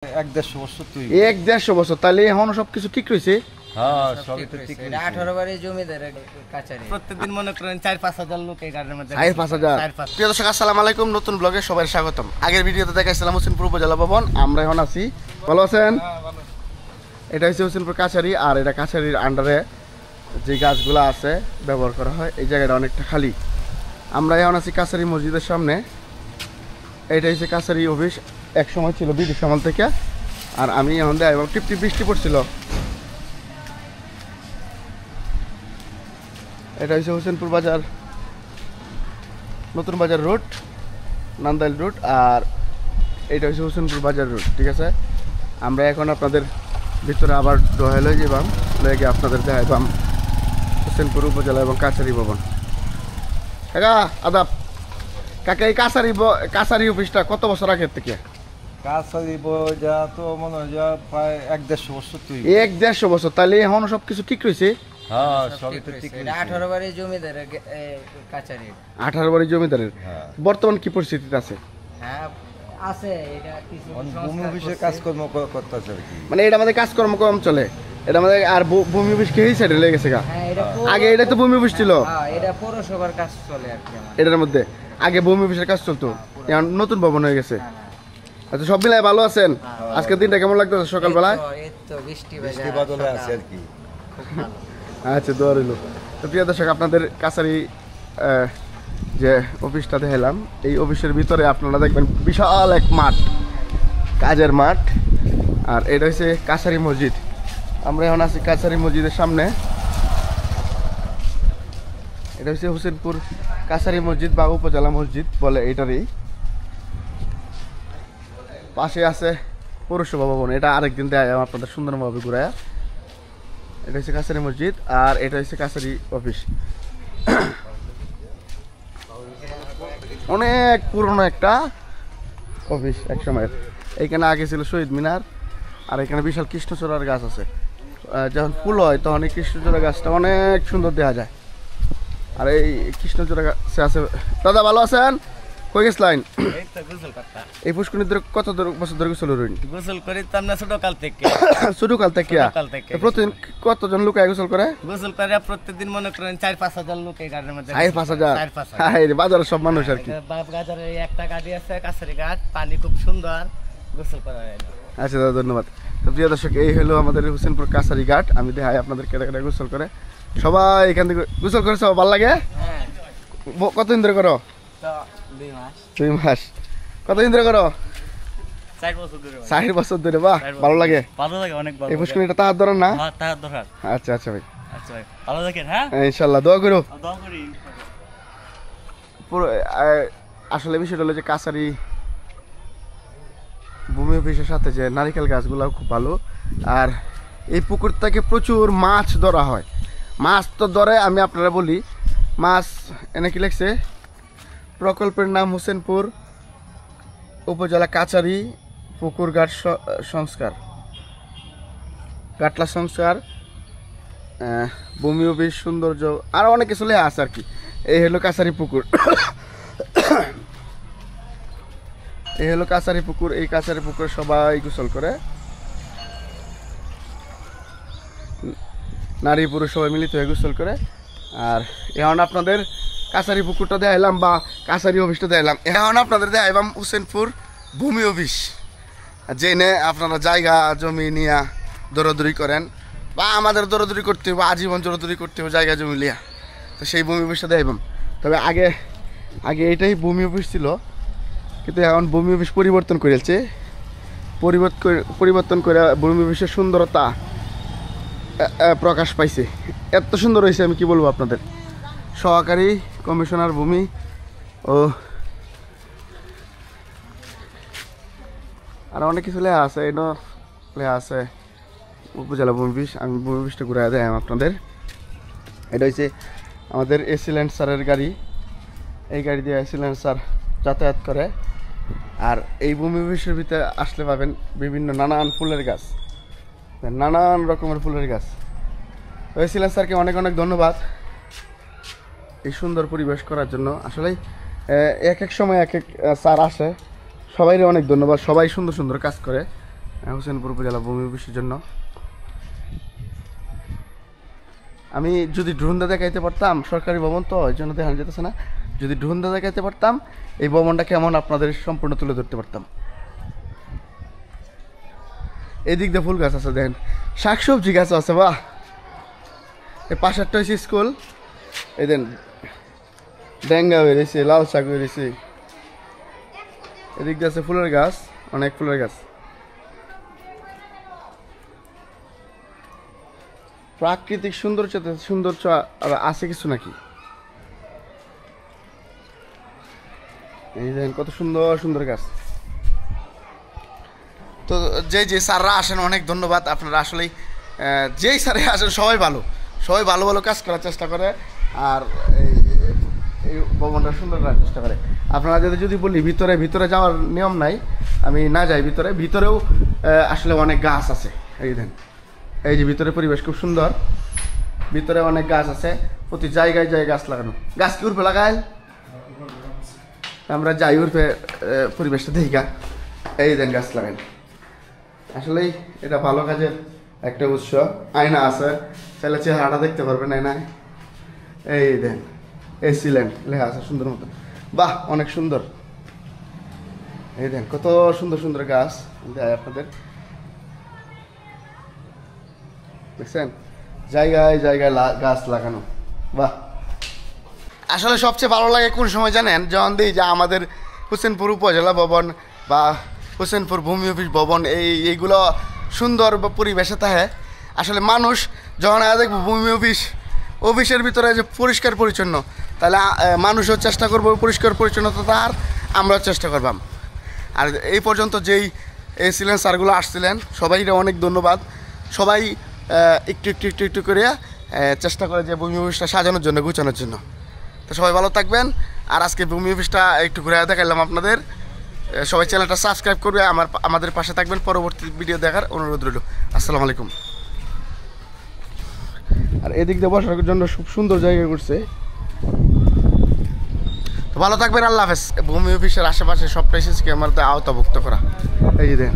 1-1.5 বছর তুই 1-1.5 বছর তাহলে এখনো সবকিছু ঠিক রয়েছে। হ্যাঁ সবই তো ঠিক আছে। 18 বারে জমিদার কাছারি প্রত্যেকদিন মনে করেন 4-5 হাজার লোক এই গার্ডেনের মধ্যে 4-5 হাজার। প্রিয় দর্শক আসসালামু আলাইকুম, নতুন ব্লগে সবাই স্বাগতম। আগের ভিডিওতে দেখাইছিলাম হোসেনপুর উপজেলা ভবন, আমরা এখন আছি। ভালো আছেন? এটা হচ্ছে হোসেনপুর কাছারি, আর এটা কাছারির আন্ডারে যে গাছগুলো আছে ব্যবহার করা হয়, এই জায়গাটা অনেকটা খালি। আমরা এখন আছি কাছারি মসজিদের সামনে। এটা হচ্ছে কাছারি অফিস, এক সময় ছিল ব্রিটিশ আমল থেকে। আর আমি এখন দেয় এবং টিপটিপ বৃষ্টি পড়ছিল। এটা হচ্ছে হোসেনপুর বাজার, নতুন বাজার রোড, নান্দাইল রোড। আর এটা হচ্ছে হোসেনপুর বাজার রোড, ঠিক আছে। আমরা এখন আপনাদের ভিতরে আবার দোহাই লয়ে যাবাম, লয়ে গিয়ে আপনাদের দেখাইবাম হোসেনপুর উপজেলা এবং কাছারি ভবন। কাকা আদাব। কাকা এই কাছারি অফিসটা কত বছর আগের থেকে? কাছারি বইটা তো মনে হয় যে প্রায় 1-1.5 বছর তুই 1-1.5 বছর তাহলে এখনো সবকিছু ঠিক রয়েছে। হ্যাঁ সবই তো ঠিক আছে। 18 বারে জমিদার কাছারি 18 বাড়ি জমিদারের। হ্যাঁ। বর্তমান কি পরিস্থিতিতে আছে? হ্যাঁ আছে, এটা কিছু ভূমি অফিসের কাজকর্ম করতেছে আর কি। মানে এটা আমাদের কাজকর্ম কম চলে, এটা আমাদের। আর ভূমি অফিস কে সাইডে লেগে গেছে গা। হ্যাঁ এটা আগে এটা তো ভূমি অফিস ছিল। হ্যাঁ এটা পৌরসভার কাজ চলে আর কি আমার। এটার মধ্যে আগে ভূমি অফিসের কাজ চলতো, এখন নতুন ভবন হয়ে গেছে। আচ্ছা, সব মিলাই ভালো আছেন? আজকের দিনটা কেমন লাগতেছে সকালবেলায়? এই তো বৃষ্টি বাদলে আছে আর কি। আচ্ছা, দোয়া রইল। তো প্রিয় দর্শক, আপনাদের কাছারি যে অফিসটা দেখালাম, এই অফিসের ভিতরে আপনারা দেখবেন বিশাল এক মাঠ, কাজের মাঠ। আর এটা হচ্ছে কাছারি মসজিদ। আমরা এখন আছি কাছারি মসজিদের সামনে। এটা হচ্ছে হোসেনপুর কাছারি মসজিদ বা উপজেলা মসজিদ বলে এটারই। পাশে আছে পৌরসভা ভবন, এটা আরেকদিন দেয় আপনাদের সুন্দরভাবে ঘুরায়। এটা হচ্ছে কাছারি মসজিদ, আর এটা হচ্ছে কাছারি অফিস। অনেক পুরনো একটা অফিস এক সময়ের। এইখানে আগে ছিল শহীদ মিনার, আর এখানে বিশাল কৃষ্ণচূড়ার গাছ আছে। যখন ফুল হয় তখন এই কৃষ্ণচূড়া গাছটা অনেক সুন্দর দেখা যায়। আর এই কৃষ্ণচূড়া গাছে আছে। দাদা ভালো আছেন? কই গেছিলেন? এই তো গোসল করতা। এই পুষ্করণী ধরে কত বছর ধরে গোসল করেন? গোসল করি তো আমরা ছোট কাল থেকে। ছোট কাল থেকে? প্রতিদিন কতজন লোক গোসল করে? গোসল করে প্রত্যেকদিন মনে করেন 4-5 হাজার লোক এই গার্ডেনের মধ্যে 4-5 হাজার। বাজারের সব মানুষ আর কি। বাপ গাজারে একটা গাড়ি আছে, কাছারি ঘাট, পানি খুব সুন্দর, গোসল করা হয়। আচ্ছা দাদা, ধন্যবাদ। তো প্রিয় দর্শক, এই হলো আমাদের হোসেনপুর কাছারি ঘাট। আমি দেখাই আপনাদের কেটে কেটে গোসল করে। সবাই এখান থেকে গোসল করে, সব ভালো লাগে। হ্যাঁ কতদিন ধরে করো? তো 2 মাস 2 মাস। কতদিন ধরে করো? 4 বছর ধরে। 4 বছর ধরে। বাহ, ভালো লাগে। ভালো লাগে, অনেক ভালো এই লাগে। পুষ্করণীটা তাহার ধরেন না? হ্যাঁ তার দরকার। আচ্ছা আচ্ছা ভাই, আচ্ছা ভাই ভালো থাকেন। হ্যাঁ ইনশাল্লাহ দোয়া করো। দোয়া করি। পুরো আসলে বিষয়টা হলো যে কাছারি ভূমি অফিসের সাথে যে নারিকেল গাছগুলো খুব ভালো। আর এই পুকুর থেকে প্রচুর মাছ ধরা হয়। মাছ তো ধরে, আমি আপনারা বলি মাছ এনে কি লিখছে, প্রকল্পের নাম হোসেনপুর উপজেলা কাছারি পুকুর ঘাট সংস্কার, কাটলা সংস্কার, ভূমি অফিস, সৌন্দর্য, আর অনেক কিছু লেখা আছে আর কি। এই হলো কাছারি পুকুর। এই হলো কাছারি পুকুর। এই কাছারি পুকুরে সবাই গোসল করে, নারী পুরুষ সবাই মিলিত হয়ে গোসল করে। আর এখন আপনাদের কাছারি পুকুরটা দেখাইলাম বা কাছারি অফিসটা দেখাইলাম। এখন আপনাদের দেখাইলাম হোসেনপুর ভূমি অফিস, জেনে আপনারা জায়গা জমি নিয়ে দৌড়াদৌড়ি করেন, বা আমাদের দৌড়াদৌড়ি করতে হবে, আজীবন দৌড়াদৌড়ি করতে হবে জায়গা জমি লিয়া। তো সেই ভূমি অফিসটা দেখাইলাম। তবে আগে এটাই ভূমি অফিস ছিল, কিন্তু এখন ভূমি অফিস পরিবর্তন করেছে। পরিবর্তন করে ভূমি অফিসের সুন্দরতা প্রকাশ পাইছে। এত সুন্দর হয়েছে আমি কি বলবো আপনাদের। সহকারী কমিশনার ভূমি ও আর অনেক কিছু লেখা আছে। এটা লেখা আছে উপজেলা ভূমি অফিস। আমি ভূমি অফিসটা ঘুরে দেয় আপনাদের। এটা হচ্ছে আমাদের এসিল্যান্ড স্যারের গাড়ি। এই গাড়ি দিয়ে এসিল্যান্ড স্যার যাতায়াত করে। আর এই ভূমি অফিসের ভিতরে আসলে পাবেন বিভিন্ন নানান ফুলের গাছ, নানান রকমের ফুলের গাছ। এসিল্যান্ড স্যারকে অনেক অনেক ধন্যবাদ এই সুন্দর পরিবেশ করার জন্য। আসলে এক এক সময় এক এক স্যার আসে, সবাইরে অনেক ধন্যবাদ। সবাই সুন্দর সুন্দর কাজ করে। হোসেনপুর উপজেলা ভূমি অফিসের জন্য। আমি যদি ড্রোনটা দেখাইতে পারতাম, সরকারি ভবন তো এই জন্য দেখানো যেতেছে না, যদি ড্রোনটা দেখাইতে পারতাম এই ভবনটা কেমন আপনাদের সম্পূর্ণ তুলে ধরতে পারতাম। এদিক দিয়ে ফুল গাছ আছে, দেখেন শাকসবজি গাছ আছে, বাহ। এই পাশেরটা হয়েছে স্কুল, এই দেন ডেঙ্গা বেরিয়েছে, লাল শাক বেরিয়েছে। এদিক দিয়ে আছে ফুলের গাছ, অনেক ফুলের গাছ। প্রাকৃতিক সৌন্দর্য আর আছে কিছু নাকি? এই দেখেন কত সুন্দর সুন্দর গাছ। তো যে স্যাররা আসেন অনেক ধন্যবাদ। আপনারা আসলেই যেই স্যারে আসেন সবাই ভালো ভালো কাজ করার চেষ্টা করে, আর এই ভবনটা সুন্দর করার চেষ্টা করে। আপনারা যদি বলি ভিতরে যাওয়ার নিয়ম নাই, আমি না যাই ভিতরেও আসলে অনেক গাছ আছে। এই দেন, এই যে ভিতরে পরিবেশ খুব সুন্দর, ভিতরে অনেক গাছ আছে, প্রতি জায়গায় গাছ লাগানো। গাছ কি উর্ফে লাগাইল, আমরা যাই উর্ফে পরিবেশটা দেখা। এই দেন গাছ লাগাই, আসলেই এটা ভালো কাজের একটা উৎস। আয়না আছে, তাহলে চেহারাটা দেখতে পারবেন আয়নায়। এই দেন এসিল্যান্ড লেখা আছে সুন্দর মতো, বাহ অনেক সুন্দর। এই দেন কত সুন্দর সুন্দর গাছ দেয় আপনাদের, দেখছেন জায়গায় গাছ লাগানো, বাহ। আসলে সবচেয়ে ভালো লাগে কোন সময় জানেন, যখন দিই যে আমাদের হোসেনপুর উপজেলা ভবন বা হোসেনপুর ভূমি অফিস ভবন এইগুলো সুন্দর বা পরিবেশে থাকে। আসলে মানুষ যখন দেখবো ভূমি অফিসের ভিতরে যে পরিষ্কার পরিচ্ছন্ন, তাহলে মানুষও চেষ্টা করবো পরিষ্কার পরিচ্ছন্নতা, আর আমরাও চেষ্টা করবাম। আর এই পর্যন্ত যেই এসেছিলেন স্যারগুলো আসছিলেন, সবাইকে অনেক ধন্যবাদ। সবাই একটু করে চেষ্টা করে যে ভূমি অফিসটা সাজানোর জন্য, গুছানোর জন্য। তো সবাই ভালো থাকবেন। আর আজকে ভূমি অফিসটা একটু ঘুরে দেখালাম আপনাদের। সবাই চ্যানেলটা সাবস্ক্রাইব করবে, আমাদের পাশে থাকবেন। পরবর্তী ভিডিও দেখার অনুরোধ রইল। আসসালামু আলাইকুম। আর এদিক দিয়ে বসার জন্য খুব সুন্দর জায়গা করছে। তো ভালো থাকবেন, আল্লাহ হাফেজ। ভূমি অফিসের আশেপাশে সবটাই সিসি ক্যামেরাতে আওতাভুক্ত করা। এই যে দেন